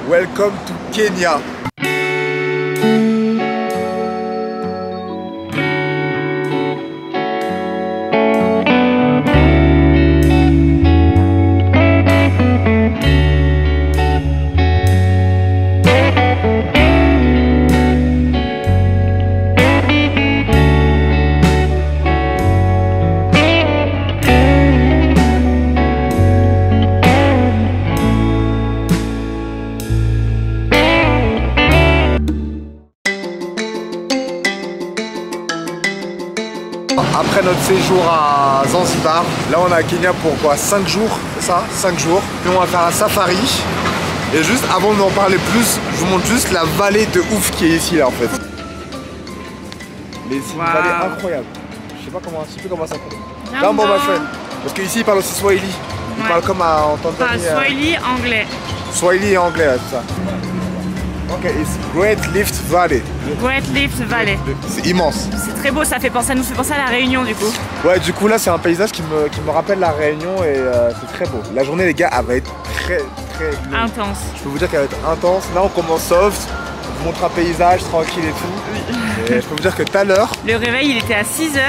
Welcome to Kenya. Après notre séjour à Zanzibar, là on est à Kenya pour quoi, 5 jours, c'est ça, 5 jours. Puis on va faire un safari. Et juste avant d'en parler plus, je vous montre juste la vallée de ouf qui est ici là en fait. Mais c'est une vallée incroyable. Je sais pas comment ça s'appelle. Jambo my friend. Parce qu'ici ils parlent aussi Swahili. Ils parlent comme en Tanzanie. Swahili anglais. Swahili et anglais, c'est ça. Ok, it's Great Rift Valley. Great Rift Valley. C'est immense. C'est très beau, ça fait penser à la Réunion du coup. Ouais, du coup là c'est un paysage qui me rappelle la Réunion et c'est très beau. La journée les gars, elle va être très intense. Je peux vous dire qu'elle va être intense. Là on commence soft, je vous montre un paysage tranquille et tout. Et je peux vous dire que tout à l'heure... Le réveil il était à 6h.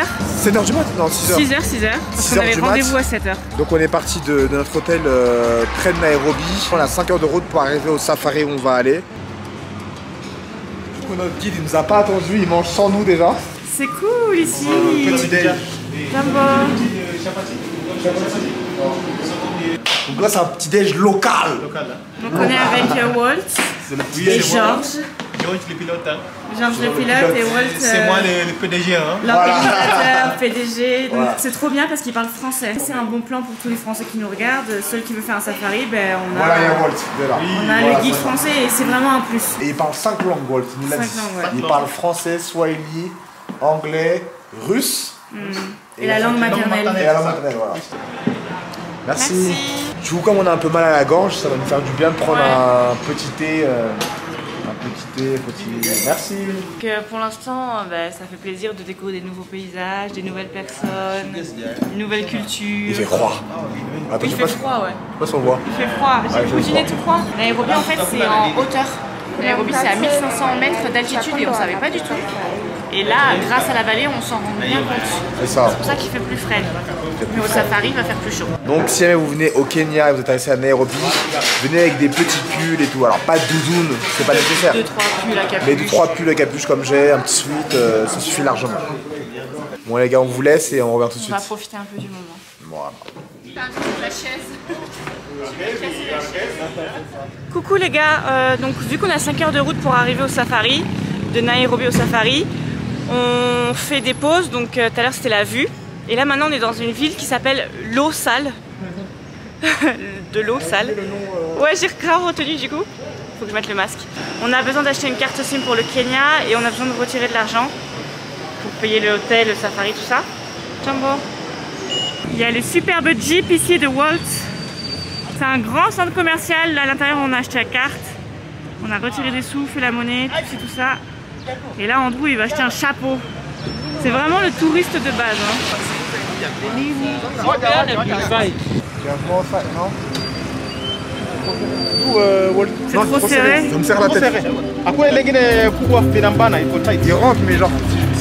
7h du matin? Non, 6h. 6h. Parce qu'on avait rendez-vous à 7h. Donc on est parti de notre hôtel près de Nairobi. On a 5 heures de route pour arriver au safari où on va aller. Notre guide il nous a pas attendu, il mange sans nous déjà. C'est cool ici. Petit déj. Jambo. Donc là c'est un petit déj local. Donc on est avec Walt et Georges. Georges le pilote. Georges le pilote et Walt. C'est moi le PDG. Hein. L'organisateur, PDG. Donc c'est trop bien parce qu'il parle français. C'est un bon plan pour tous les Français qui nous regardent. Ceux qui veulent faire un safari, ben on a. Voilà, il y a Walt, là. On a le guide français et c'est vraiment un plus. Et il parle 5 langues, Walt. Il nous l'a dit. Il parle français, swahili, anglais, russe. Et la langue maternelle. Et la langue maternelle, voilà. Merci. Du coup, comme on a un peu mal à la gorge, ça va nous faire du bien de prendre un petit thé. Merci. Donc, pour l'instant, ça fait plaisir de découvrir des nouveaux paysages, des nouvelles personnes, des nouvelles cultures. Il fait froid. Il fait froid, ouais. Je sais pas si on voit. Il fait froid. J'ai imaginé tout froid. Nairobi, en fait, c'est en hauteur. Nairobi, c'est à 1500 mètres d'altitude et on savait pas du tout. Et là, grâce à la vallée, on s'en rend bien compte. C'est ça. C'est pour ça qu'il fait plus frais. Mais au safari, il va faire plus chaud. Donc si jamais vous venez au Kenya et vous êtes intéressé à Nairobi, venez avec des petits pulls et tout. Alors pas de doudoune, c'est pas nécessaire. 2-3 pulls à capuche. Mais 2-3 pulls à capuche comme j'ai, un petit sweat, ça suffit largement. Bon les gars, on vous laisse et on revient tout de suite. On va profiter un peu du moment. Voilà. La chaise. Coucou les gars, donc vu qu'on a 5 heures de route pour arriver au safari, de Nairobi au safari, on fait des pauses, donc tout à l'heure c'était la vue, et là maintenant on est dans une ville qui s'appelle l'eau sale. De l'eau sale. Ouais, j'ai grave retenu du coup, faut que je mette le masque. On a besoin d'acheter une carte SIM pour le Kenya et on a besoin de retirer de l'argent pour payer l'hôtel, le safari, tout ça. Jambo. Il y a le superbe Jeep ici de Walt. C'est un grand centre commercial. À l'intérieur, on a acheté la carte. On a retiré des sous, fait la monnaie, tout ça. Et là, Andrew, il va acheter un chapeau. C'est vraiment le touriste de base. Hein. C'est trop serré. Ça me serre la tête. Il rentre, mais genre,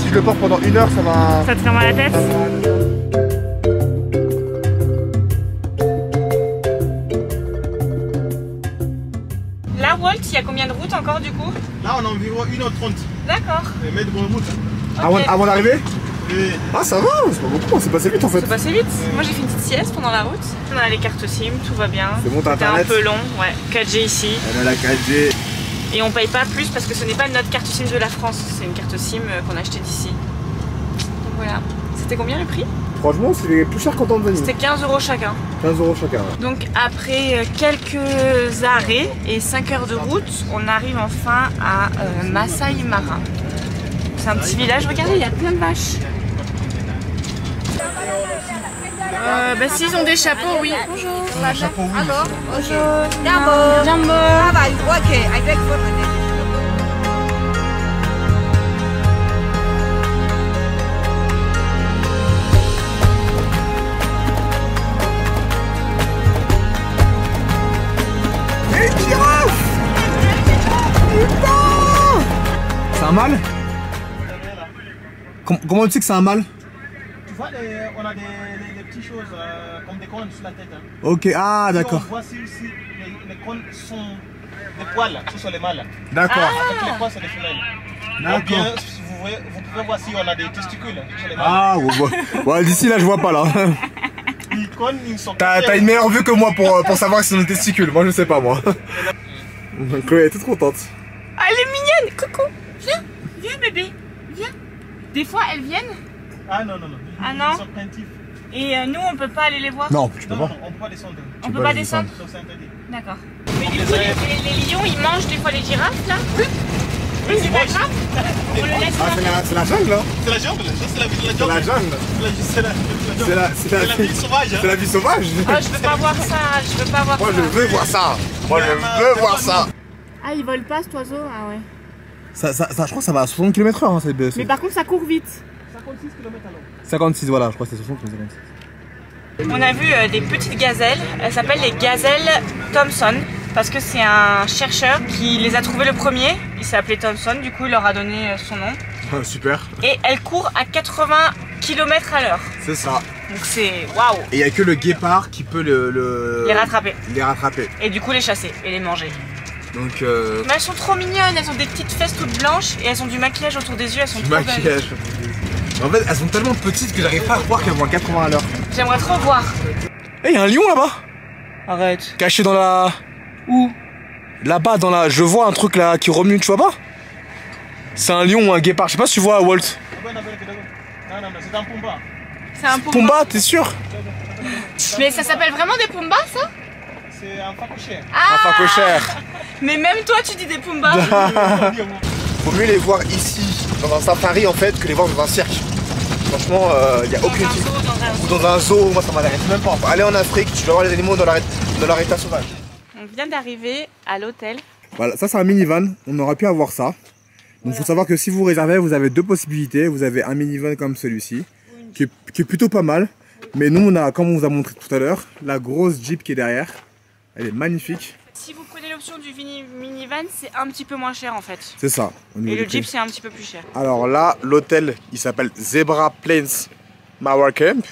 si je le porte pendant 1 heure, ça va... Ça te fait mal à la tête? Là, Walt, il y a combien de routes encore du coup? Là, on a environ 1h30. D'accord. Mettre de route. Okay. Avant d'arriver? Oui. Ah ça va, c'est pas beaucoup, c'est passé vite en fait. C'est passé vite. Moi j'ai fait une petite sieste pendant la route. On a les cartes SIM, tout va bien. C'est bon, t'as C'était un internet? peu long, ouais. 4G ici. On a la 4G. Et on paye pas plus parce que ce n'est pas notre carte SIM de la France, c'est une carte SIM qu'on a achetée d'ici. Donc voilà. C'était combien le prix? Franchement, c'est plus cher qu'en Tanzanie. C'était 15 € chacun. 15 € chacun. Ouais. Donc après quelques arrêts et 5 heures de route, on arrive enfin à Masai Mara. C'est un petit village, regardez, il y a plein de vaches. Bah s'ils ont des chapeaux, oui. Bonjour. Un chapeau, oui. Bonjour. Jambo. Jambo. Ok, I beg for my Et une girafe! un mâle? Comment tu sais que c'est un mâle? Tu vois, on a des petites choses comme des cornes sur la tête. Hein. Ok, ah d'accord. On voit si les cornes sont des poils, ce sont les mâles. D'accord. Avec les poils, c'est les femelles. Ou bien, vous pouvez voir si on a des testicules, ce sont les mâles. Ah, ouais, d'ici là, je vois pas là. Les cornes, ils sont... T'as une meilleure vue que moi pour savoir si c'est nos testicules. Moi, je sais pas, moi. Chloé est toute contente. Ah, elle est mignonne. Coucou. Viens bébé. Viens. Des fois, elles viennent. Ah non. Ah non. Ils sont plaintifs. Et nous, on peut pas aller les voir. Non, tu peux Non, pas. on peut pas descendre. On peut pas descendre. Donc c'est interdit. D'accord. Mais du coup, les lions, ils mangent des fois les girafes là. Oui, c'est pas grave. On le laisse Ah, là. c'est la jungle, là. C'est la jungle, ça c'est la vie de la C'est jungle. la jungle. C'est la vie sauvage. Hein. C'est la vie sauvage. Oh, je veux pas voir ça. Je veux pas voir Moi, ça. je veux voir ça. Moi, je veux voir ça. Ah, il vole pas cet oiseau. Ah ouais. Ça, je crois que ça va à 60 km/h. Hein, Mais par contre, ça court vite. 56 km à l'heure. 56, voilà, je crois que c'est 60 km. On a vu des petites gazelles. Elles s'appellent les gazelles Thomson. Parce que c'est un chercheur qui les a trouvées le premier. Il s'est appelé Thomson, du coup il leur a donné son nom. Super. Et elles courent à 80 km à l'heure. C'est ça. Donc c'est waouh. Et il n'y a que le guépard qui peut Les rattraper. les rattraper. Et du coup les chasser et les manger. Donc Mais elles sont trop mignonnes, elles ont des petites fesses toutes blanches et elles ont du maquillage autour des yeux, elles sont du trop belles. maquillage. En fait, elles sont tellement petites que j'arrive pas à croire qu'elles vont à 80 à l'heure. J'aimerais trop voir. Eh, il y a un lion là-bas. Arrête. Caché dans la... Où? Là-bas, dans la... Je vois un truc là qui remue, tu vois pas? C'est un lion ou un guépard, je sais pas si tu vois, Walt. Non, c'est un pumba. C'est un pumba. Pumba, t'es sûr? Mais ça s'appelle vraiment des pumbas ça? C'est un facochère. Un facochère. Mais même toi tu dis des pumbas. Faut mieux les voir ici, dans un safari en fait, que les voir dans un cirque. Franchement, il n'y a aucune utilité. Ou dans un zoo, moi ça m'intéresse même pas. Aller en Afrique, tu vas voir les animaux dans leur état sauvage. On vient d'arriver à l'hôtel. Voilà, ça c'est un minivan, on aurait pu avoir ça. Donc il faut savoir que si vous réservez, vous avez deux possibilités. Vous avez un minivan comme celui-ci, qui est plutôt pas mal. Mais nous, on a, comme on vous a montré tout à l'heure, la grosse Jeep qui est derrière. Elle est magnifique. Si vous prenez l'option du minivan, c'est un petit peu moins cher en fait. C'est ça. Et le Jeep, c'est un petit peu plus cher. Alors là, l'hôtel, il s'appelle Zebra Plains Mawar Camp.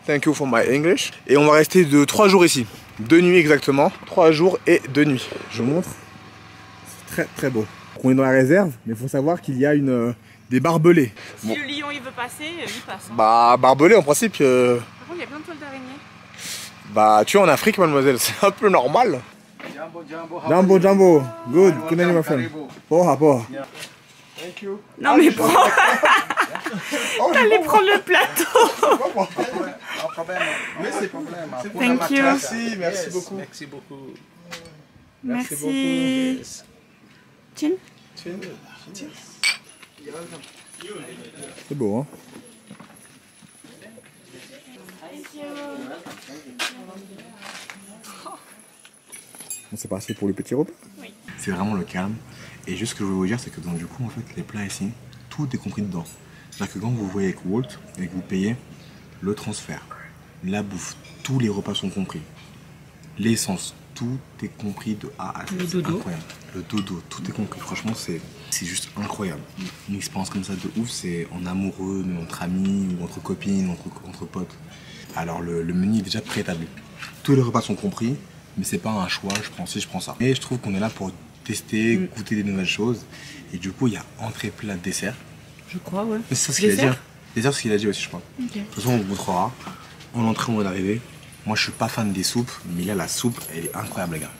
Thank you for my English. Et on va rester de 3 jours ici. 2 nuits exactement. 3 jours et 2 nuits. Je vous montre. C'est très très beau. On est dans la réserve, mais il faut savoir qu'il y a des barbelés. Si le lion il veut passer, il passe. Hein. Bah, barbelés en principe. Par contre, il y a plein de toiles d'araignée. Bah, tu es en Afrique, mademoiselle, c'est un peu normal. Jumbo, Jumbo. Good. Good name, my friend. Poha. Thank you. Non, mais prends. T'allais prendre le plateau. Thank you. Merci beaucoup. Merci beaucoup. Merci. Chin. C'est beau, hein? Bon, c'est parti pour le petit repas. Oui. C'est vraiment le calme. Et juste ce que je voulais vous dire, c'est que donc, du coup, en fait, les plats ici, tout est compris dedans. C'est-à-dire que quand vous voyez avec Walt et que vous payez le transfert, la bouffe, tous les repas sont compris. L'essence, tout est compris de A à Z. Le dodo. Incroyable. Le dodo, tout est compris. Franchement, c'est juste incroyable. Une expérience comme ça de ouf, c'est en amoureux, même entre amis, ou entre copines, entre potes. Alors le menu est déjà préétabli. Tous les repas sont compris, mais c'est pas un choix, je prends ci, je prends ça. Et je trouve qu'on est là pour tester, goûter des nouvelles choses. Et du coup, il y a entrée, plat, dessert. Je crois, ouais. Mais c'est ça ce qu'il a dit. Hein. Dessert, c'est ce qu'il a dit aussi, je crois. Okay. De toute façon, on vous montrera. En entrée, on va l'arrivée. Moi, je suis pas fan des soupes, mais là, la soupe, elle est incroyable, les gars.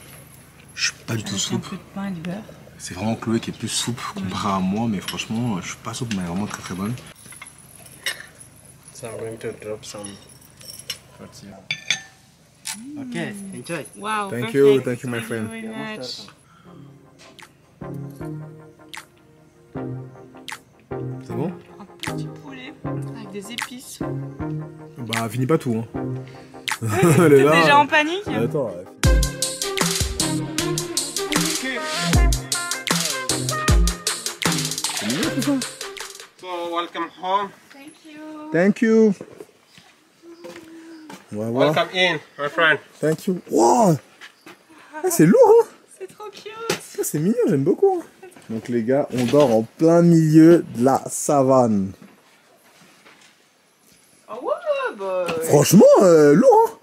Je suis pas du tout soupe. Un peu de pain et de beurre. C'est vraiment Chloé qui est plus soupe comparé à moi, mais franchement, je suis pas soupe, mais elle est vraiment très très bonne. So I'm going to drop some fruits here. Okay, enjoy. Wow, Thank perfect. you, my friend. Thank you very much. C'est bon? Un petit poulet avec des épices. Bah, finis pas tout, hein. T'es déjà en panique? Attends. C'est mignon tout ça. So welcome home. Thank you. Thank you. On va voir. Welcome in, my friend. Thank you. Wow. Ah, c'est lourd, hein. C'est trop cute. Ça, c'est mignon, j'aime beaucoup. Hein. Donc les gars, on dort en plein milieu de la savane. Ah ouais, bah... Franchement, lourd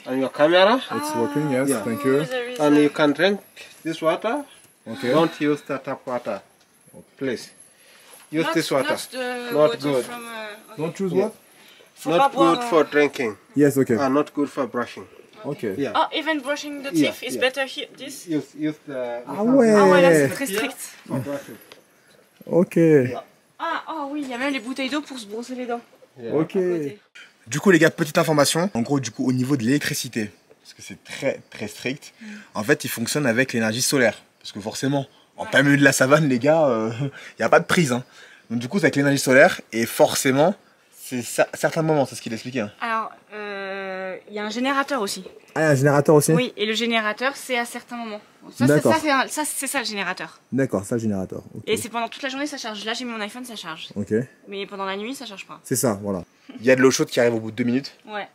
hein. And your camera. It's working, yes, Yeah. thank you. And you can drink this water. Okay. Don't use the tap water. Please. Use this water. Not the Not water good. from... Don't choose Yeah. what? Faut pas Not boire, good for drinking. Yes, okay. And not good for brushing. Okay. Yeah. Oh, even brushing the Yeah, teeth is yeah. better here, this? Use the. Ah ouais. Ah ouais, là c'est très strict. For brushing. Ok. Ah, oh oui, il y a même les bouteilles d'eau pour se brosser les dents. Yeah. Ok. Du coup les gars, petite information. En gros, du coup, au niveau de l'électricité, parce que c'est très strict, en fait, il fonctionne avec l'énergie solaire. Parce que forcément, en plein milieu de la savane, les gars, il n'y a pas de prise. Hein. Donc du coup, c'est avec l'énergie solaire et forcément, c'est certains moments, c'est ce qu'il expliquait. Hein. Alors, il y a un générateur aussi. Ah, il y a un générateur aussi? Oui, et le générateur, c'est à certains moments. Ça, D'accord. c'est ça le générateur. D'accord, ça, le générateur. Okay. Et c'est pendant toute la journée, ça charge. Là, j'ai mis mon iPhone, ça charge. Ok. Mais pendant la nuit, ça charge pas. C'est ça, voilà. Il y a de l'eau chaude qui arrive au bout de 2 minutes. Ouais.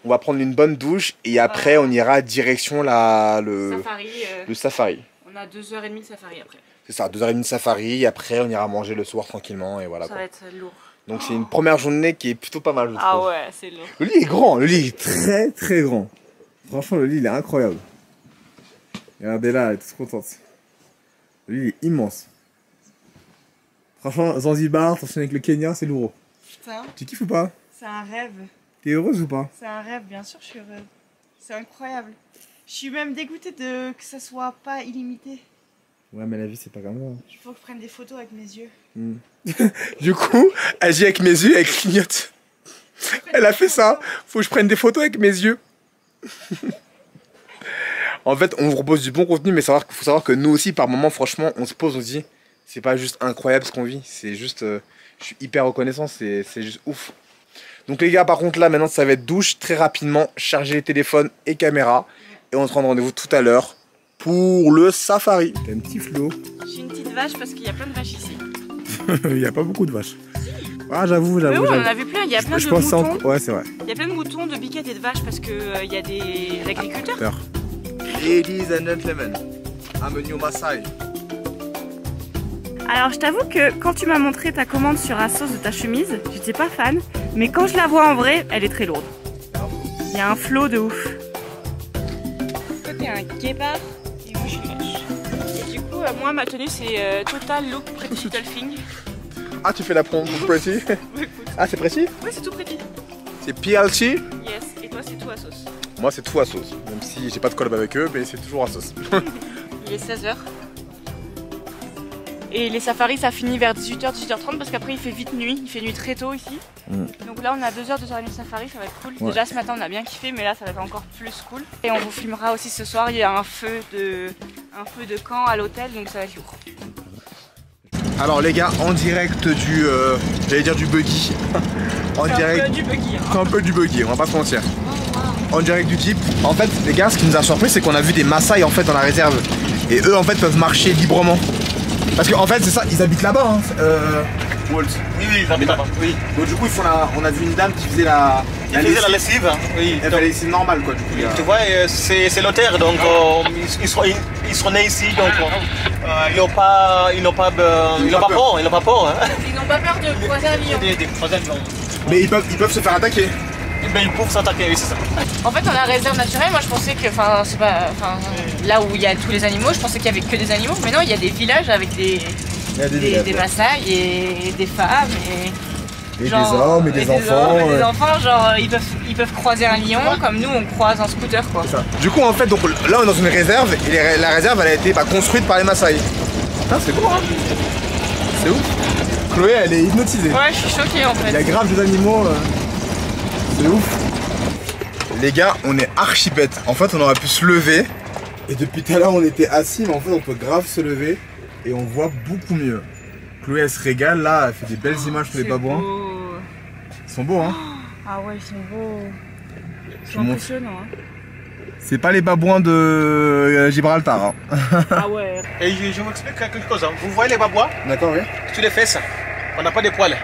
On va prendre une bonne douche et après, on ira direction Safari. le safari. On a 2h30 de safari après. C'est ça, 2h30 de safari. Après, on ira manger le soir tranquillement et voilà. Ça Quoi. va être lourd. Donc, c'est une première journée qui est plutôt pas mal, je trouve. Ah ouais, c'est lourd. Le lit est grand, le lit est très grand. Franchement, le lit il est incroyable. Regardez là, elle est toute contente. Le lit est immense. Franchement, Zanzibar, t'enchaînes avec le Kenya, c'est lourd. Putain, Tu kiffes ou pas? c'est un rêve. T'es heureuse ou pas? C'est un rêve, bien sûr, je suis heureuse. C'est incroyable. Je suis même dégoûtée de que ça soit pas illimité. Ouais, mais la vie, c'est pas comme ça. Il faut que je prenne des photos avec mes yeux. Du coup, elle dit avec mes yeux, elle clignote. Elle a fait ça. Faut que je prenne des photos avec mes yeux. En fait, on vous propose du bon contenu, mais faut savoir que nous aussi, par moments, franchement, on se pose, on se dit, c'est pas juste incroyable ce qu'on vit, c'est juste, je suis hyper reconnaissant, c'est juste ouf. Donc les gars, par contre, là, maintenant, ça va être douche, très rapidement, charger les téléphones et caméras, et on se rend rendez-vous tout à l'heure pour le safari. T'as un petit flot. J'ai une petite vache parce qu'il y a plein de vaches ici. Il n'y a pas beaucoup de vaches. Ah, j'avoue. Mais oui, on en a vu plein, il y a plein de pense moutons. Ouais, c'est vrai. Il y a plein de moutons, de biquettes et de vaches parce que il y a des agriculteurs. Ladies and gentlemen, I'm a new Maasai. Alors je t'avoue que quand tu m'as montré ta commande sur Asos de ta chemise, j'étais pas fan, mais quand je la vois en vrai, elle est très lourde. Il y a un flot de ouf. Toi t'es un guépard et moi je suis vache. Et du coup, moi ma tenue c'est Total Look Pretty Little Thing. Ah, tu fais la promo Pretty? Ah, c'est Pretty? Oui, c'est tout Pretty. C'est PLT? Yes, et toi c'est tout Asos. Moi, c'est tout Asos. Même si j'ai pas de collab avec eux, mais c'est toujours Asos. Il est 16h. Et les safaris ça finit vers 18h, 18h30 parce qu'après il fait vite nuit, il fait nuit très tôt ici. Donc là on a 2h, 2h30 de safari, ça va être cool. Ouais. Déjà ce matin on a bien kiffé mais là ça va être encore plus cool. Et on vous filmera aussi ce soir, il y a un feu de camp à l'hôtel donc ça va être lourd. Alors les gars, en direct du, j'allais dire du buggy. En direct, Un peu du buggy. Hein. un peu du buggy, on va pas se mentir. En direct du Jeep. En fait, les gars, ce qui nous a surpris, c'est qu'on a vu des Maasai en fait dans la réserve. Et eux en fait peuvent marcher librement. Parce qu'en fait, c'est ça, ils habitent là-bas. Hein. Walt. Oui, ils habitent là-bas. Oui. Donc du coup, on a vu une dame qui faisait la lessive. Oui. Elle fait la lessive normale quoi. Du coup, Tu vois, c'est l'auteur, donc ils sont nés ici, donc ils n'ont pas peur. Hein. Ils n'ont pas peur de croiser un lion. Mais ils peuvent se faire attaquer. Mais ils peuvent s'attaquer, oui, c'est ça. En fait on a réserve naturelle, moi je pensais que, c'est pas, là où il y a tous les animaux, je pensais qu'il y avait que des animaux, mais non il y a des villages avec des Maasai et des femmes et genre, des hommes et des enfants. Des enfants, genre ils peuvent croiser un lion comme nous on croise un scooter quoi. Ça. Du coup en fait donc là on est dans une réserve et la réserve elle a été construite par les Maasai. Ah, c'est beau hein. C'est ouf. Chloé elle est hypnotisée. Ouais je suis choquée en fait. Il y a grave des animaux. C'est ouf. Les gars on est archi bêtes. En fait on aurait pu se lever. Et depuis tout à l'heure on était assis mais en fait on peut grave se lever. Et on voit beaucoup mieux. Chloé elle se régale là, elle fait des belles images sur les babouins. Ils sont beaux hein. Ah ouais ils sont beaux. Ils sont impressionnants hein. C'est pas les babouins de Gibraltar hein. Ah ouais. Et je vous explique quelque chose. Hein. Vous voyez les babouins? D'accord oui. Sur les fesses, on n'a pas de poils.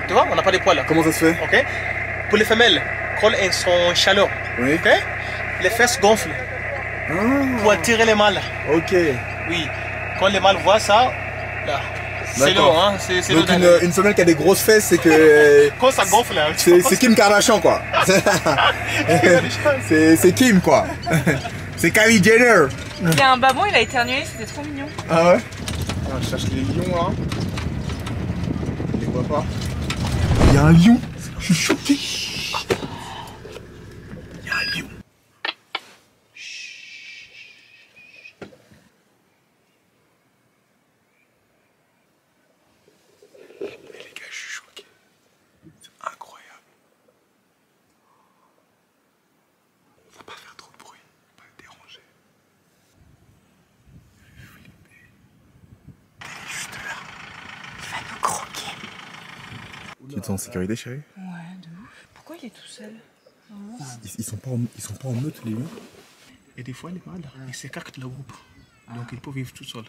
Tu vois, on n'a pas de poils. Comment ça se fait? Ok. Pour les femelles, quand elles sont chaleur, Oui. ok, les fesses gonflent pour attirer les mâles. Ok. Oui. Quand les mâles voient ça, Là. C'est l'eau, hein. C'est l'eau. Donc une femelle qui a des grosses fesses, c'est que... Quand ça gonfle là. C'est Kim Kardashian quoi. C'est Kim quoi. C'est Kylie Jenner. Il y a un babon, il a éternué, c'était trop mignon. Ah ouais? Ah, je cherche les lions là. Je les vois pas. Il y a un lion. Je suis choqué. Il y a un lion. Les gars, je suis choqué. C'est incroyable. On va pas faire trop de bruit, pas le déranger. Juste là. Il va nous croquer. Tu es en sécurité, chérie? Ouais, de ouf. Pourquoi il est tout seul? Ils sont pas en meute, les lions. Et des fois, les mâles, ils s'écartent le groupe. Donc, ils peuvent vivre tout seuls.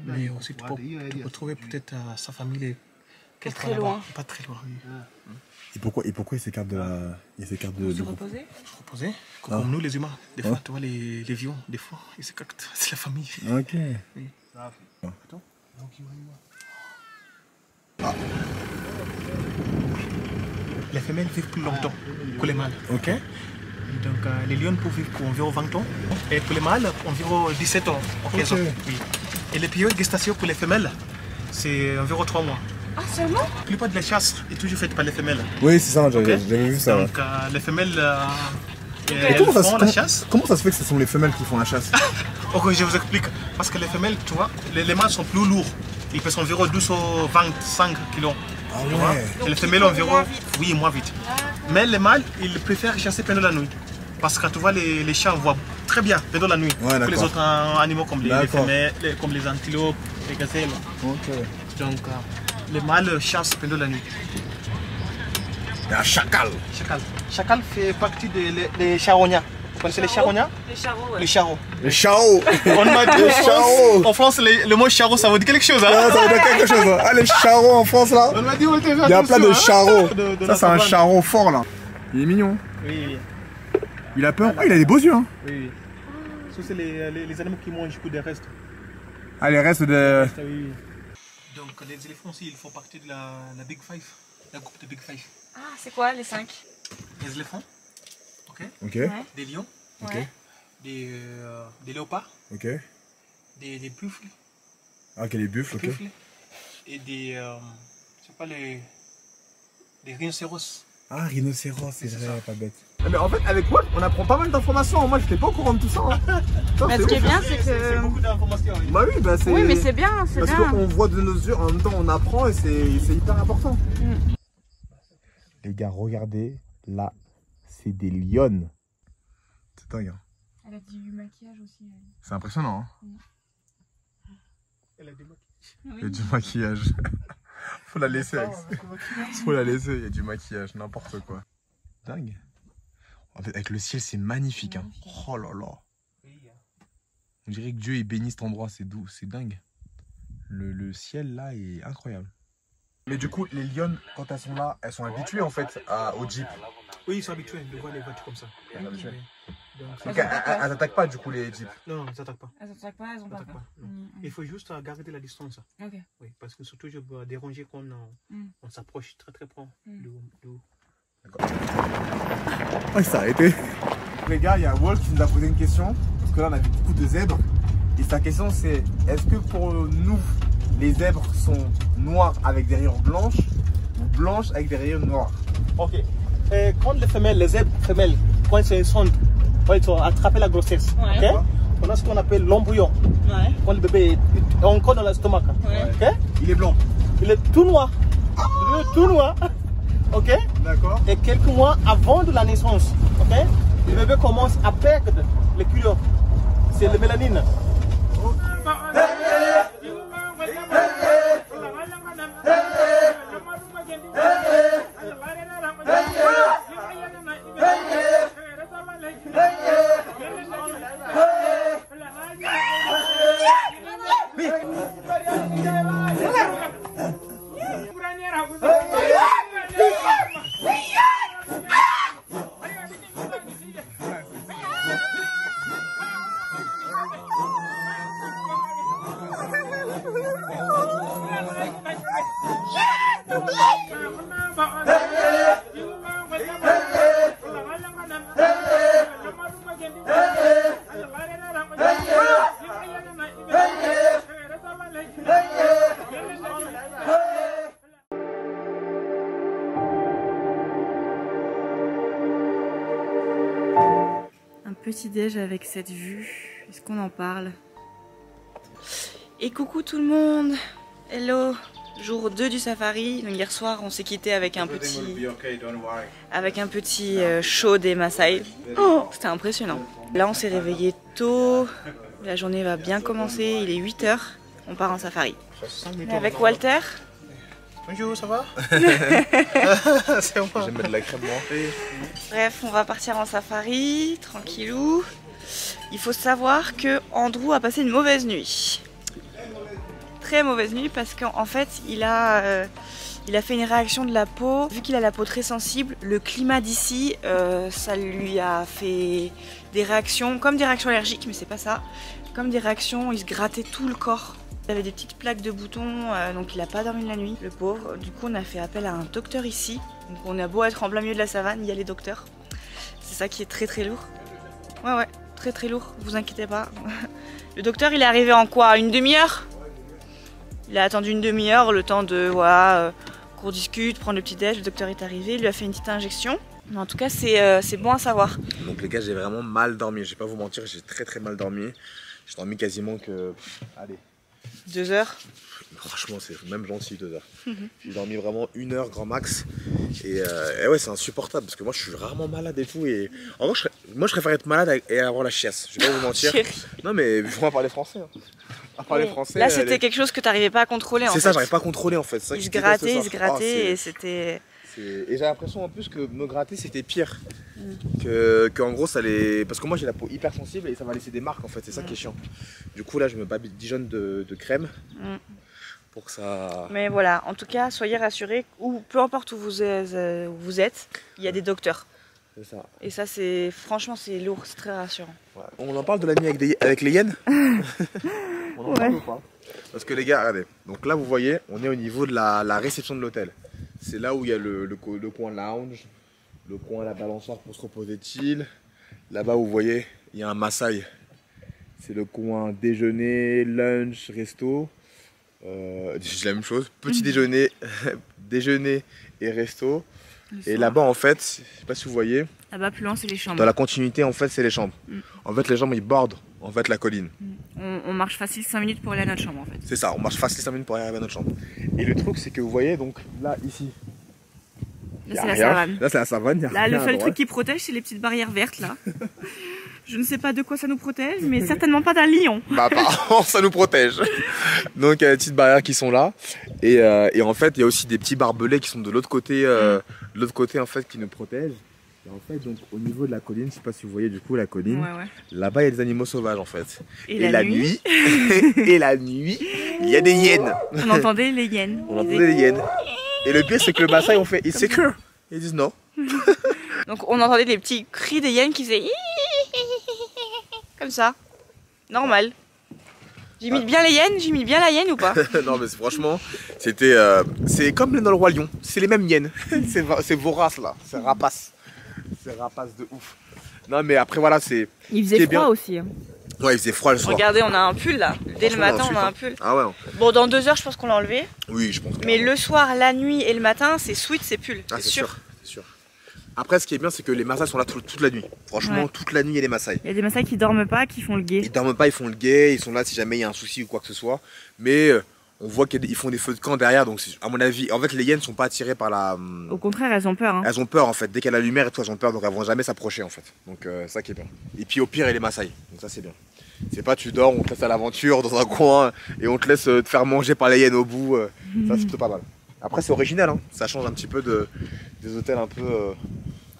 Mais aussi, tu peux trouver peut-être sa famille Pas très loin. Pas très loin, oui. Et pourquoi ils s'écartent de la... Ils s'écartent de... Se reposer? Se reposer. Comme nous, les humains. Des fois, tu vois, les lions, des fois, ils s'écartent. C'est la famille. Ok. Oui. Attends. Les femelles vivent plus longtemps que les mâles. Ok. Et donc, les lions peuvent vivre pour environ 20 ans. Et pour les mâles, environ 17 ans. Ok. Oui. Et les périodes de gestation pour les femelles, c'est environ 3 mois. Ah, seulement? La plupart de la chasse est toujours faite par les femelles. Oui, c'est ça, j'avais Ok. vu ça. Donc, les femelles Et elles font la chasse. Comment ça se fait que ce sont les femelles qui font la chasse? Ok, je vous explique. Parce que les femelles, tu vois, les mâles sont plus lourds. Ils pèsent environ 225 kg. Ah Tu vois. ouais. Et les femelles environ... Oui, moins vite. Mais les mâles, ils préfèrent chasser pendant la nuit. Parce que tu vois, les chats voient très bien pendant la nuit. Ouais, que les autres animaux comme les D'accord. femelles, comme les antilopes, les gazelles. Ok. Donc, les mâles chassent pendant la nuit. Il y a un chacal. Chacal. Chacal fait partie des charognas. Vous connaissez les charognas? Les charros, ouais. Les charros. Le chao. On m'a dit Les charros. en France, le mot charro, ça veut dire quelque chose. Hein? Ah, ça veut dire quelque chose. Ah, les charros en France là. On m'a dit, on était Il y a plein de charros. De Ça, c'est un charron fort là. Il est mignon. Oui, Il a peur. Ah, il a des beaux yeux. Hein. oui. Ça, c'est les animaux qui mangent beaucoup des restes. Ah, les restes de. Oui. Donc, les éléphants aussi, ils font partie de la Big Five. La groupe de Big Five. Ah, c'est quoi les 5? Les éléphants, ok. Ok. Ouais. Des lions, Ok. Ouais. des léopards, Ok. des buffles, Ah, ok, les buffles, ok. et des, je sais pas, les rhinocéros. Ah, rhinocéros, c'est vrai, pas bête. Mais en fait, avec Walt, on apprend pas mal d'informations. Moi, j'étais pas au courant de tout ça. Hein. Bah, ce qui est bien, c'est C'est que. beaucoup d'informations. Oui. Bah oui, bah c'est. Oui, mais c'est bien, c'est Parce bien. qu'on voit de nos yeux, en même temps, on apprend et c'est hyper important. Les gars, regardez, là, c'est des lionnes. C'est dingue. Hein. Elle a du maquillage aussi. C'est impressionnant. Hein. Elle a des maquillages. Il y a du maquillage. Faut la laisser. Faut la laisser, il y a du maquillage, n'importe quoi. Dingue. En fait, avec le ciel, c'est magnifique. Hein. Oh là là. On dirait que Dieu il bénit cet endroit, c'est doux, c'est dingue. Le ciel là est incroyable. Mais du coup, les lionnes, quand elles sont là, elles sont habituées en fait au jeep. Oui, ils sont habitués de voir les voitures comme ça. Elles sont habituées. Donc, Donc elles attaquent pas du coup les jeeps. non, ils n'attaquent pas. Elles attaquent pas, elles ont Ils pas attaquent peur. pas, non. Il faut juste garder la distance. Ok. Oui, parce que surtout, je veux déranger quand on s'approche très très proche. Oh, il s'est arrêté. Les gars, il y a Walt qui nous a posé une question. Parce que là, on a vu beaucoup de zèbres. Et sa question, c'est est-ce que pour nous, les zèbres sont noirs avec des rayures blanches ou blanches avec des rayures noires? Ok. Et quand les femelles, les zèbres femelles, quand elles sont attrapées la grossesse, Ouais. ok, on a ce qu'on appelle l'embryon. Ouais. Quand le bébé est encore dans l'estomac. Ouais. Ok. Il est blanc. Il est tout noir. Il est tout noir. Ok. D'accord. Et quelques mois avant de la naissance, ok, le bébé commence à perdre les couleurs. C'est la mélanine. Un petit déj avec cette vue, est-ce qu'on en parle? Et coucou tout le monde, hello, jour 2 du safari. Donc hier soir on s'est quitté avec un petit show des Maasai. Oh, c'était impressionnant. Là on s'est réveillé tôt, la journée va bien commencer, il est 8 h, on part en safari. Avec Walter. Bonjour, ça va? C'est moi. J'aime mettre de la crème moi. Bref, on va partir en safari, tranquillou. Il faut savoir que Andrew a passé une mauvaise nuit. Très mauvaise nuit parce qu'en fait, il a fait une réaction de la peau. Vu qu'il a la peau très sensible, le climat d'ici, ça lui a fait des réactions, comme des réactions allergiques, mais c'est pas ça. Comme des réactions, il se grattait tout le corps. Il avait des petites plaques de boutons, donc il n'a pas dormi la nuit, le pauvre. Du coup, on a fait appel à un docteur ici. Donc on a beau être en plein milieu de la savane, il y a les docteurs. C'est ça qui est très très lourd. Ouais, très très lourd, vous inquiétez pas. Le docteur, il est arrivé en quoi? Une demi-heure? Il a attendu une demi-heure, le temps de, voilà, qu'on discute, prendre le petit déj. Le docteur est arrivé, il lui a fait une petite injection. Mais en tout cas, c'est bon à savoir. Donc les gars, j'ai vraiment mal dormi, je vais pas vous mentir, j'ai très mal dormi. J'ai dormi quasiment que, allez, 2 heures. Franchement, c'est même gentil 2 heures. J'ai dormi vraiment 1 heure grand max. Et ouais, c'est insupportable parce que moi je suis rarement malade et tout. Et en vrai, moi je préfère être malade et avoir la chiasse. Je vais pas vous mentir. Non, mais il faut parler français. Hein. À parler français. Là, c'était quelque chose que tu n'arrivais pas à contrôler. C'est ça, j'arrive pas à contrôler en fait. Il se grattait, et c'était. Et j'ai l'impression en plus que me gratter c'était pire. En gros ça allait. Parce que moi j'ai la peau hyper sensible et ça va laisser des marques en fait, c'est ça qui est chiant. Du coup là je me badigeonne de crème pour que ça. Mais voilà, en tout cas soyez rassurés, ou peu importe où vous êtes, il y a des docteurs. C'est ça. Et ça c'est franchement c'est lourd, c'est très rassurant. Ouais. On en parle de la nuit avec les hyènes. On en parle ou pas? Parce que les gars, regardez, donc là vous voyez, on est au niveau de la réception de l'hôtel. C'est là où il y a le coin lounge, le coin la balançoire pour se reposer chill. Là-bas vous voyez, il y a un Maasai. C'est le coin déjeuner, lunch, resto. C'est la même chose, petit déjeuner, déjeuner et resto. Et là-bas en fait, je sais pas si vous voyez. Là-bas plus loin c'est les chambres. Dans la continuité en fait c'est les chambres. En fait les chambres ils bordent en fait la colline. On marche facile 5 minutes pour aller à notre chambre en fait. C'est ça, on marche facile 5 minutes pour arriver à notre chambre. Et le truc c'est que vous voyez donc là ici. Là c'est la savane. Là c'est la savane. Là le seul truc qui protège c'est les petites barrières vertes là. Je ne sais pas de quoi ça nous protège, mais certainement pas d'un lion. Bah apparemment ça nous protège. Donc il y a des petites barrières qui sont là. Et en fait il y a aussi des petits barbelés qui sont de l'autre côté, en fait qui nous protègent. Et en fait donc au niveau de la colline, je sais pas si vous voyez du coup la colline, là-bas il y a des animaux sauvages en fait. Et la nuit et la nuit, il y a des hyènes. On entendait les hyènes. On entendait les hyènes. Et le pire c'est que le Maasai on fait it's secure. Ils disent non. Donc on entendait des petits cris des hyènes qui faisaient comme ça, normal. J'imite bien les hyènes, j'imite bien la hyène ou pas? Non mais franchement, c'était, c'est comme dans le Roi Lion, c'est les mêmes hyènes. C'est vorace là, c'est rapace. C'est rapace de ouf. Non mais après voilà, c'est... Il faisait froid aussi. Hein. Ouais, il faisait froid le soir. Regardez, on a un pull là. Dès le matin, on a un pull. Ah ouais. Bon, dans 2 heures, je pense qu'on l'a enlevé. Oui, je pense. Mais le soir, la nuit et le matin, c'est sweat, c'est pull. Ah, c'est sûr. C'est sûr. Après, ce qui est bien, c'est que les Maasai sont là toute la nuit. Franchement, toute la nuit, il y a des Maasai. Il y a des Maasai qui dorment pas, qui font le guet. Ils dorment pas, ils font le guet. Ils sont là si jamais il y a un souci ou quoi que ce soit. Mais on voit qu'ils font des feux de camp derrière. Donc, à mon avis, en fait, les hyènes sont pas attirées par la. Au contraire, elles ont peur. Hein. Elles ont peur en fait. Dès qu'il y a la lumière et tout, elles ont peur. Donc, elles vont jamais s'approcher en fait. Donc, ça qui est bien. Et puis, au pire, il y a les Maasai. Donc, ça, c'est bien. C'est pas tu dors, on te laisse à l'aventure dans un coin et on te laisse te faire manger par les hyènes au bout. Ça, c'est plutôt pas mal. Après, c'est original. Hein. Ça change un petit peu des hôtels un peu.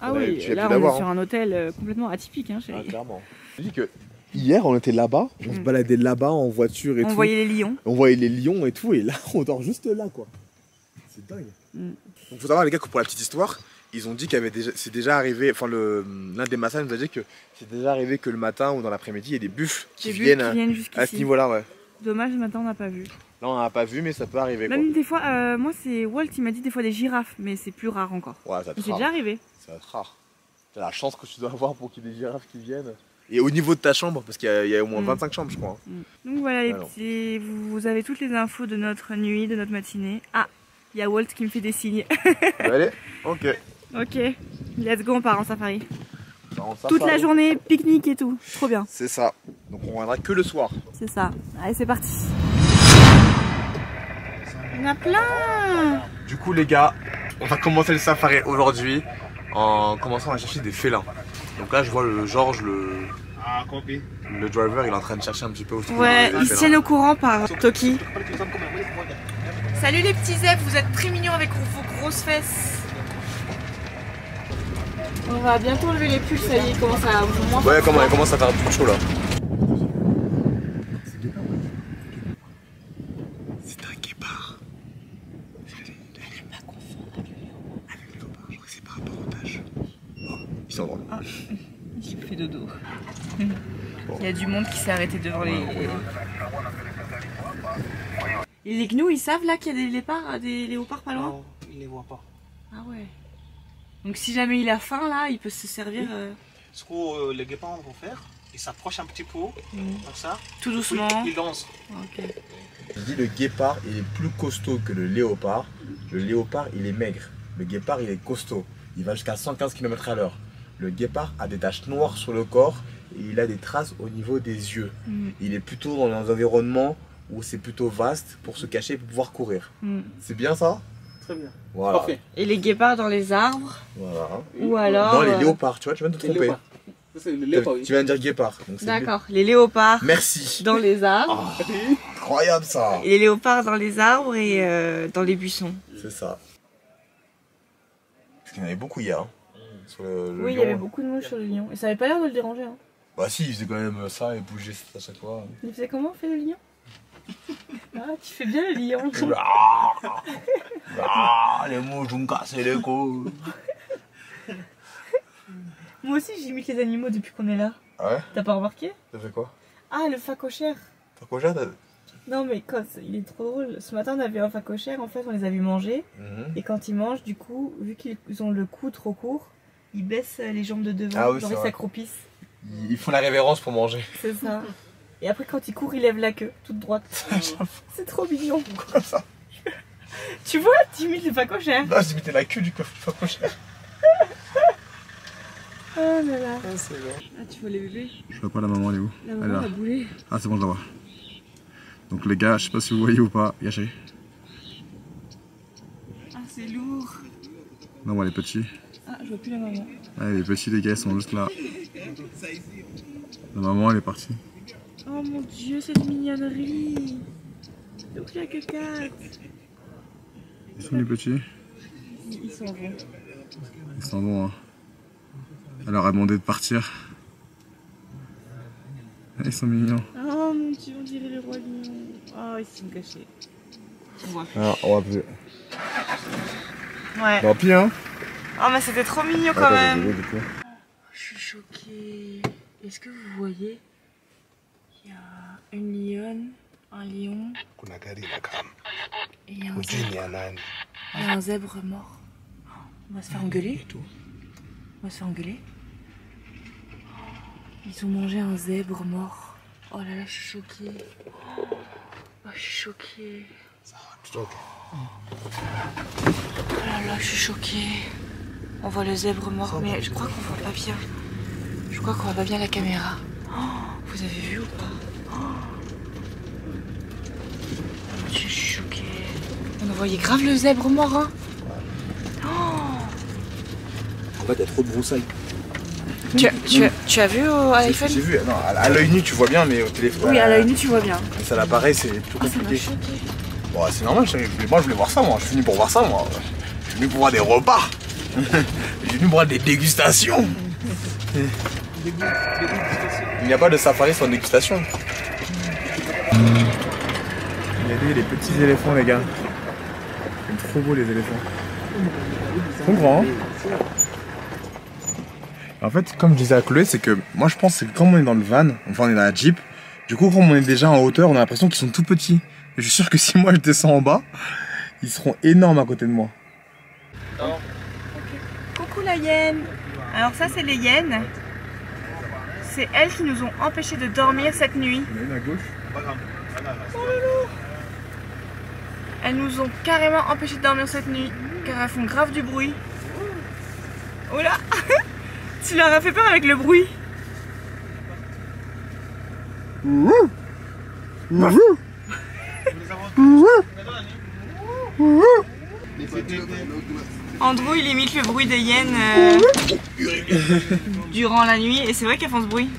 Ah oui, là on est sur un hôtel complètement atypique. Hein, clairement. Je dis que hier on était là-bas, on se baladait là-bas en voiture et tout. On voyait les lions. On voyait les lions et tout, et là on dort juste là quoi. C'est dingue. Donc faut savoir les gars que pour la petite histoire, ils ont dit c'est déjà arrivé, enfin l'un des Maasai nous a dit que c'est déjà arrivé que le matin ou dans l'après-midi il y a des buffles qui viennent à ce niveau-là, ouais. Dommage, ce matin on n'a pas vu. Là, on n'a pas vu, mais ça peut arriver. Même des fois, moi, c'est Walt, il m'a dit des fois des girafes, mais c'est plus rare encore. Ouais, ça c'est déjà arrivé. Ça va être rare. T'as la chance que tu dois avoir pour qu'il y ait des girafes qui viennent. Et au niveau de ta chambre, parce qu'il y a au moins 25 chambres, je crois. Donc voilà, les petits, vous avez toutes les infos de notre nuit, de notre matinée. Ah, il y a Walt qui me fait des signes. Allez, ok. Ok, let's go, on part en safari. Toute la journée, pique-nique et tout, trop bien. C'est ça, donc on reviendra que le soir. C'est ça, allez c'est parti. Il y en a plein. Du coup les gars, on va commencer le safari aujourd'hui en commençant à chercher des félins. Donc là je vois le Georges, le driver, il est en train de chercher un petit peu autour. Ouais, ils se tiennent au courant par Toki. Salut les petits zèbres, vous êtes très mignons avec vos grosses fesses. On va bientôt enlever les pulls, ça y est, il commence à moins. Ouais, comment elle commence à faire plus chaud là. C'est un guépard. Ne pas confondre avec le léopard. Je crois que c'est par rapport au tâche. Oh, il s'endort. Ah, il fait dodo. Il y a du monde qui s'est arrêté devant les... Et les gnous, ils savent là qu'il y a des léopards pas loin? Non, ils ne les voient pas. Ah ouais. Donc si jamais il a faim là, il peut se servir... Ce que les guépards vont faire, ils s'approchent un petit peu, comme ça. Tout doucement. Ils lancent. Ok. Je dis le guépard, il est plus costaud que le léopard. Le léopard, il est maigre. Le guépard, il est costaud. Il va jusqu'à 115 km/h. Le guépard a des taches noires sur le corps et il a des traces au niveau des yeux. Il est plutôt dans un environnement où c'est plutôt vaste pour se cacher et pour pouvoir courir. C'est bien ça? Très bien. Voilà. Parfait. Et les guépards dans les arbres? Voilà. Ou alors... Non, les léopards, tu vois, tu viens de te tromper. Tu viens de dire guépard. D'accord, les léopards. Merci. Dans les arbres. Oh, incroyable ça. Et les léopards dans les arbres et dans les buissons. C'est ça. Parce qu'il y en avait beaucoup hier. Hein. Sur le oui, il y avait beaucoup de mouches sur le lion. Et ça avait pas l'air de le déranger. Hein. Bah si, il faisait quand même ça et bougeait à chaque fois. Il faisait comment, on fait le lion? Ah, tu fais bien le lion. Les mouches ont cassé les couilles. Moi aussi, j'imite les animaux depuis qu'on est là. Ah ouais? T'as pas remarqué? T'as fait quoi? Ah, le phacochère. Phacochère, Non, mais quand il est trop drôle. Ce matin, on avait un phacochère. En fait, on les a vus manger. Et quand ils mangent, du coup, vu qu'ils ont le cou trop court, ils baissent les jambes de devant. Ah oui, genre ils s'accroupissent. Ils font la révérence pour manger. C'est ça. Et après, quand ils courent, ils lèvent la queue, toute droite. C'est trop mignon. Comme ça. Tu vois, tu imites les phacochères. Non, j'imitais la queue du phacochère. Oh là là. Ah, c'est bon. Ah, tu vois les bébés? Je vois pas la maman, elle est où? La maman a boulé. Ah, c'est bon, je la vois. Donc, les gars, je sais pas si vous voyez ou pas. Y'a chérie. Ah, c'est lourd. Non, moi, les petits. Ah, je vois plus la maman. Ah, les petits, les gars, ils sont juste là. La maman, elle est partie. Oh mon dieu, cette mignonnerie. Donc, il y a que 4. Ils sont les petits? Ils sont bons. Ils sont bons, hein. Elle leur a demandé de partir. Ils sont mignons. Oh mon dieu, on dirait le roi lion. Oh, ils sont cachés. On voit plus. Ah, on voit plus. Ouais. Tant pis, hein. Oh, mais c'était trop mignon quand même. Je suis choquée. Est-ce que vous voyez? Il y a une lionne, un lion. Et il y a un zèbre. Il y a un zèbre mort. On va se faire engueuler. On va se faire engueuler. Ils ont mangé un zèbre mort. Oh là là, je suis choquée. Oh, je suis choquée. Oh là là, je suis choquée. On voit le zèbre mort, mais je crois qu'on voit pas bien. Je crois qu'on voit pas bien la caméra. Oh, vous avez vu ou pas? Oh. Je suis choquée. On voyait grave le zèbre mort, hein. En fait, il y a trop de broussailles. Tu as vu à l'iPhone? J'ai vu, non, à l'œil nu tu vois bien, mais au téléphone. Oui, à l'œil nu tu vois bien. Ça l'appareil, c'est plus compliqué. Bon, c'est normal, moi je voulais voir ça, moi. Je suis venu pour voir ça, moi. Je suis venu pour voir des repas. Je suis venu pour voir des dégustations. Il n'y a pas de safari sans dégustation. Regardez les petits éléphants, les gars. C'est trop beau, les éléphants. Ils sont grands, hein. En fait, comme je disais à Chloé, c'est que moi je pense que comme on est dans le van, enfin on est dans la Jeep, du coup comme on est déjà en hauteur, on a l'impression qu'ils sont tout petits. Je suis sûr que si moi je descends en bas, ils seront énormes à côté de moi. Coucou la hyène. Alors ça c'est les hyènes. C'est elles qui nous ont empêchés de dormir cette nuit. Il y en a une à gauche. Oh loulou. Elles nous ont carrément empêchés de dormir cette nuit car elles font grave du bruit. Oh là. Tu leur as fait peur avec le bruit. Andrew il imite le bruit des hyènes durant la nuit et c'est vrai qu'elles font ce bruit.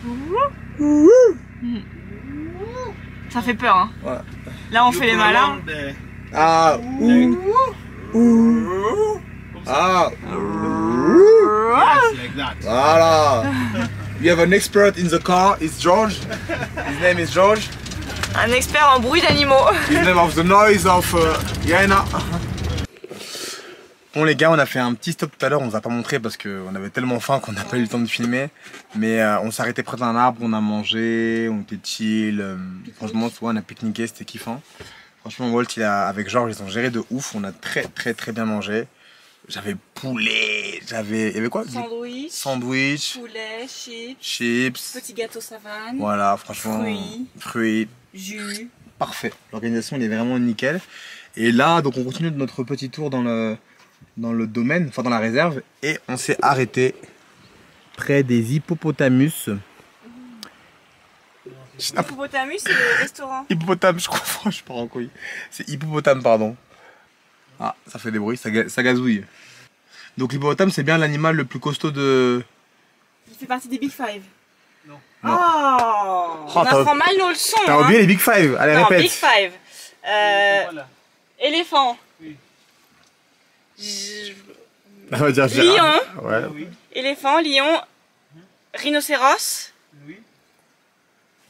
Ça fait peur hein. Ouais. Là on fait les malins. Ah Ah Voilà. We have an expert in the car, it's George. His name is George. Un expert en bruit d'animaux. His name of the noise of Yana. Bon les gars, on a fait un petit stop tout à l'heure, on vous a pas montré parce qu'on avait tellement faim qu'on n'a pas eu le temps de filmer. Mais on s'est arrêté près d'un arbre, on a mangé, on était chill. Franchement, on a pique-niqué, c'était kiffant. Franchement, Walt, avec Georges, ils ont géré de ouf, on a très bien mangé. J'avais poulet, il y avait quoi? Sandwich, poulet, chips, petit gâteau savane, voilà, franchement, fruits, jus. Parfait, l'organisation elle est vraiment nickel. Et là, donc on continue notre petit tour dans le domaine, enfin dans la réserve, et on s'est arrêté près des hippopotamus. Hippopotamus, c'est le restaurant. Hippopotame, je crois, je pars en couille. C'est hippopotame, pardon. Ah, ça fait des bruits, ça gazouille. Donc l'hippopotame, c'est bien l'animal le plus costaud de... Il fait partie des Big Five. Non. Oh, on apprend mal nos leçons. T'as oublié les Big Five, allez non, répète. Big Five. Éléphant. On va dire lion. Ouais. Éléphant, lion, rhinocéros.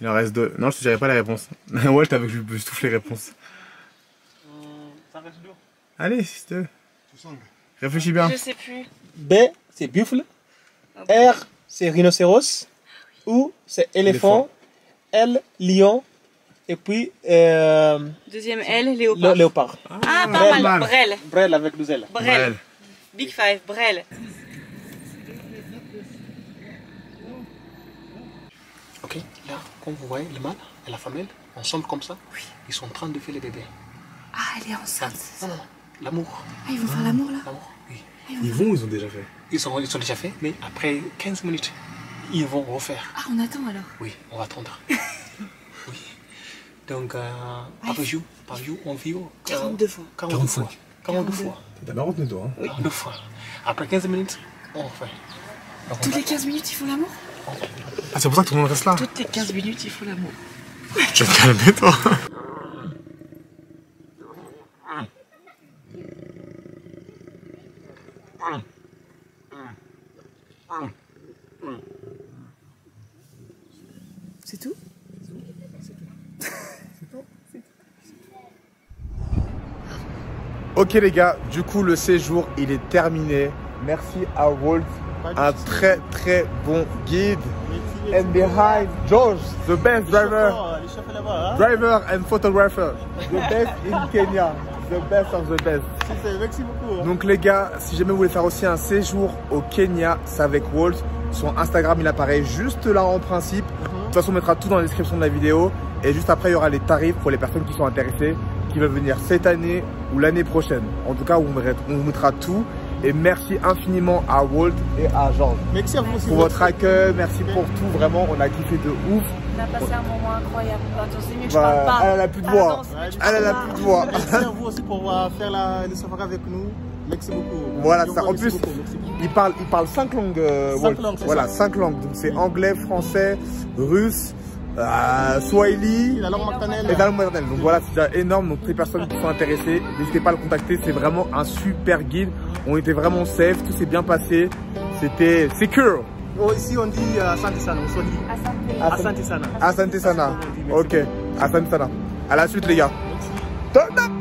Il en reste deux. Non, je te dirai pas les réponses. Ouais, je t'avais toutes les réponses. Ça reste dur. Allez, si tu veux. Réfléchis bien. Je sais plus. B, c'est buffle. R, c'est rhinocéros. O, c'est éléphant. L, lion. Et puis... deuxième L, léopard. Léopard. Ah, pas mal. Brel. Brel avec 2 L. Brel. Big Five, Brel. Ok, là, comme vous voyez, le mâle et la femelle, ensemble comme ça, oui. Ils sont en train de faire les bébés. Ah, elle est enceinte. Non, l'amour. Ah, ils vont faire l'amour là? L'amour, oui. Ils ont déjà fait. Ils sont déjà fait, mais après 15 minutes, ils vont refaire. Ah, on attend alors? Oui, on va attendre. Oui. Donc, par jour, on vit 42 fois. 42 fois. 42 fois. T'as bien retenu toi, hein? Oui, 2 fois. Après 15 minutes, on refait. Toutes les 15 minutes, ils font l'amour? Ah, c'est pour ça que tout le monde reste là? Toutes les 15 minutes, il faut l'amour. Tu vas te calmer, toi. C'est tout? Ok les gars, du coup le séjour il est terminé. Merci à Walt, un très bon guide. And behind George, the best driver and photographer, the best in Kenya, the best of the best. Merci beaucoup. Donc les gars, si jamais vous voulez faire aussi un séjour au Kenya, c'est avec Walt. Son Instagram il apparaît juste là en principe. De toute façon on mettra tout dans la description de la vidéo. Et juste après il y aura les tarifs pour les personnes qui sont intéressées, qui veulent venir cette année ou l'année prochaine. En tout cas on vous mettra tout. Et merci infiniment à Walt et à Georges. Merci à vous aussi. Pour votre accueil, merci pour tout, vraiment on a kiffé de ouf. On a passé un moment incroyable. Attends, c'est mieux que je parle pas. Elle a plus de voix. Elle a plus de voix. Merci à vous aussi pour faire le safari avec nous. Merci beaucoup. Voilà, ça, en plus, beaucoup. il parle 5 langues. 5 langues, voilà, 5 langues. Donc c'est anglais, français, russe, swahili et la langue maternelle. Et la langue maternelle. Donc voilà, c'est déjà énorme. Donc les personnes qui sont intéressées, n'hésitez pas à le contacter. C'est vraiment un super guide. On était vraiment safe, tout s'est bien passé. C'était secure. Oh, ici on dit Asante Sana, on dit Asante Sana. Asante Sana. Ok, Asante Sana. À la suite les gars. Turn up.